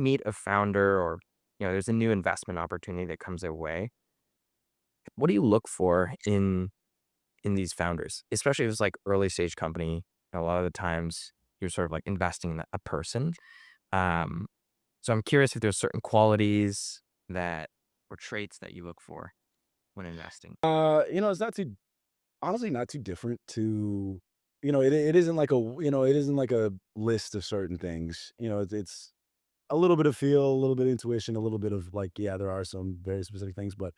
meet a founder or, there's a new investment opportunity that comes their way, what do you look for in these founders? Especially if it's like early stage company, a lot of the times you're sort of like investing in a person. Um, so I'm curious if there's certain qualities that or traits that you look for when investing. It's not too honestly not too different to it isn't like it isn't like a list of certain things. It's a little bit of feel, a little bit of intuition, a little bit of like, yeah, there are some very specific things, but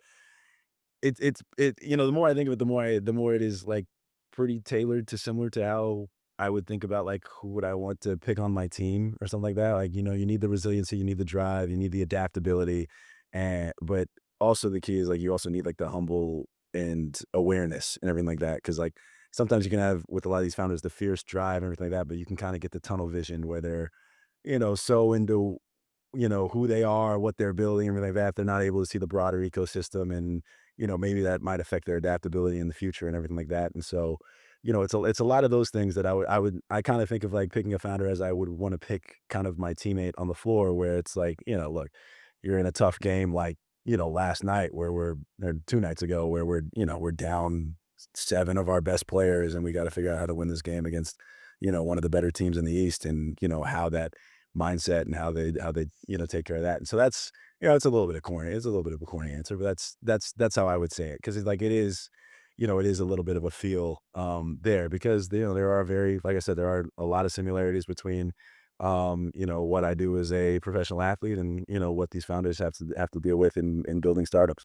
the more I think of it, the more it is like pretty tailored to similar to how I would think about like who would I want to pick on my team or something like that. Like, you need the resiliency, you need the drive, you need the adaptability. But also the key is like you also need like the humble and awareness and everything like that. Cause like sometimes you can have with a lot of these founders the fierce drive and everything like that, but you can kind of get the tunnel vision where they're, so into who they are, what they're building, and everything like that. They're not able to see the broader ecosystem and, maybe that might affect their adaptability in the future and everything like that. And so, it's a lot of those things that I kind of think of like picking a founder as I would want to pick kind of my teammate on the floor where it's like, look, you're in a tough game like, last night where or 2 nights ago where we're down 7 of our best players and we got to figure out how to win this game against, one of the better teams in the East and, how that mindset and how they, take care of that. And so that's, it's a little bit of corny. It's a little bit of a corny answer, but that's how I would say it. Cause it's like it is, it is a little bit of a feel there because there are very, like I said, there are a lot of similarities between what I do as a professional athlete and, what these founders have to deal with in building startups.